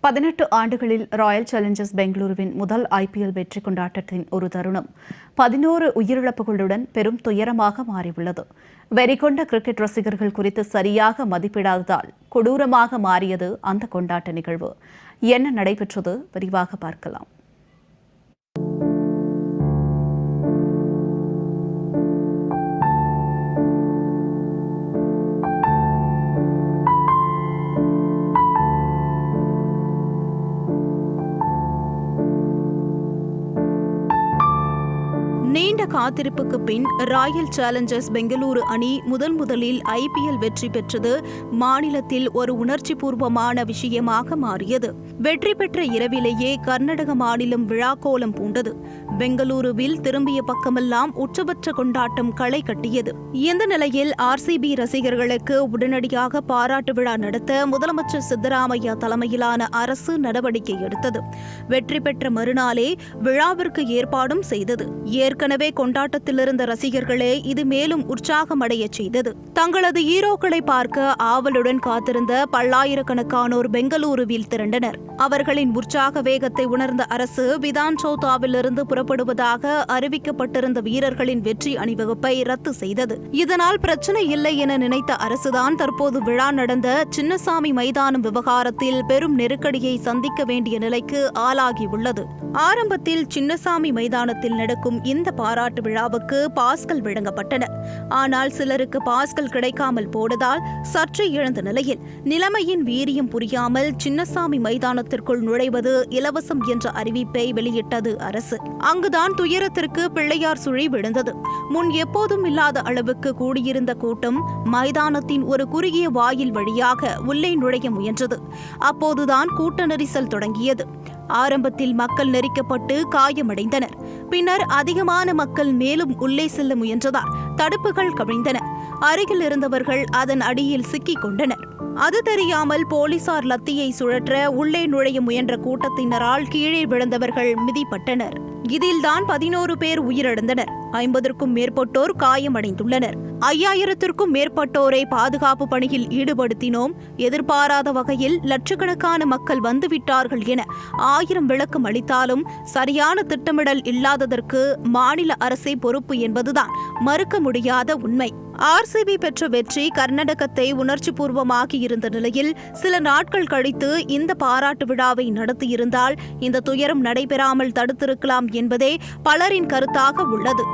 18 ஆண்டுகளில் Royal Challengers பெங்களூருவின் முதல் IPL வெற்றி கொண்டாட்டத்தின் ஒரு தருணம் 11 உயிரிழப்புகளுடன் பெரும் துயரமாக மாறியுள்ளது. வெறிகொண்ட கிரிக்கெட் ரசிகர்கள் குறித்து சரியாக மதிப்பிடாததால் கொடூரமாக மாறியது அந்த கொண்டாட்ட நிகழ்வு. என்ன நடைபெற்றது விரிவாக பார்க்கலாம். நீண்ட காத்திருப்புக்கு பின் ராயல் சேலஞ்சர்ஸ் பெங்களூரு அணி முதலில் IPL வெற்றி பெற்றது மாநிலத்தில் ஒரு உணர்ச்சிபூர்வமான விஷயமாக மாறியது. வெற்றி பெற்ற இரவிலேயே கர்நாடக மாநிலம் விழாக்கோலம் பூண்டது. பெங்களூருவில் திரும்பிய பக்கமெல்லாம் உச்சபட்ச கொண்டாட்டம் களை கட்டியது. இந்த நிலையில் RCB ரசிகர்களுக்கு உடனடியாக பாராட்டு விழா நடத்த முதலமைச்சர் சித்தராமையா தலைமையிலான அரசு நடவடிக்கை எடுத்தது. வெற்றி பெற்ற மறுநாளே விழாவிற்கு ஏற்பாடும் செய்தது. ஏற்கனவே கொண்டாட்டத்தில் இருந்த ரசிகர்களே இது மேலும் உற்சாகமடைய செய்தது. தங்களது ஹீரோக்களை பார்க்க ஆவலுடன் காத்திருந்த பல்லாயிரக்கணக்கானோர் பெங்களூருவில் திரண்டனர். அவர்களின் உற்சாக வேகத்தை உணர்ந்த அரசு விதான் சௌதாவிலிருந்து புறப்படுவதாக அறிவிக்கப்பட்டிருந்த வீரர்களின் வெற்றி அணிவகுப்பை ரத்து செய்தது. இதனால் பிரச்சனை இல்லை என நினைத்த அரசுதான் தற்போது விழா நடந்த சின்னசாமி மைதானம் விவகாரத்தில் பெரும் நெருக்கடியை சந்திக்க வேண்டிய நிலைக்கு ஆளாகியுள்ளது. ஆரம்பத்தில் சின்னசாமி மைதானத்தில் நடக்கும் இந்த பாராட்டு விழாவுக்கு பாஸ்கள் வழங்கப்பட்டன. ஆனால் சிலருக்கு பாஸ்கள் கிடைக்காமல் போனதால் சற்று இழந்த நிலையில் நிலைமையின் வீரியம் புரியாமல் சின்னசாமி மைதானத்திற்குள் நுழைவது இலவசம் என்ற அறிவிப்பை வெளியிட்டது அரசு. அங்குதான் துயரத்திற்கு பிள்ளையார் சுழி விழுந்தது. முன் எப்போதும் இல்லாத அளவுக்கு கூடியிருந்த கூட்டம் மைதானத்தின் ஒரு குறுகிய வாயில் வழியாக உள்ளே நுழைய முயன்றது. அப்போதுதான் கூட்ட நெரிசல் தொடங்கியது. ஆரம்பத்தில் மக்கள் நெரிக்கப்பட்டு காயமடைந்தனர். பின்னர் அதிகமான மக்கள் மேலும் உள்ளே செல்ல முயன்றதால் தடுப்புகள் கவிழ்ந்தன. அருகில் இருந்தவர்கள் அதன் அடியில் சிக்கிக் கொண்டனர். அது தெரியாமல் போலீசார் லத்தியை சுழற்ற உள்ளே நுழைய முயன்ற கூட்டத்தினரால் கீழே விழுந்தவர்கள் மிதிப்பட்டனர். இதில்தான் 11 பேர் உயிரிழந்தனர். 50க்கும் மேற்பட்டோர் காயமடைந்துள்ளனர். 5000த்திற்கும் மேற்பட்டோரை பாதுகாப்பு பணியில் ஈடுபடுத்தினோம். எதிர்பாராத வகையில் லட்சக்கணக்கான மக்கள் வந்துவிட்டார்கள் என 1000 விளக்கம் அளித்தாலும் சரியான திட்டமிடல் இல்லாததற்கு மாநில அரசே பொறுப்பு என்பதுதான் மறுக்க முடியாத உண்மை. RCB பெற்ற வெற்றி கர்நாடகத்தை உணர்ச்சிபூர்வமாகி இருந்த நிலையில் சில நாட்கள் கழித்து இந்த பாராட்டு விழாவை நடத்தியிருந்தால் இந்த துயரம் நடைபெறாமல் தடுத்திருக்கலாம் என்பதே பலரின் கருத்தாக உள்ளது.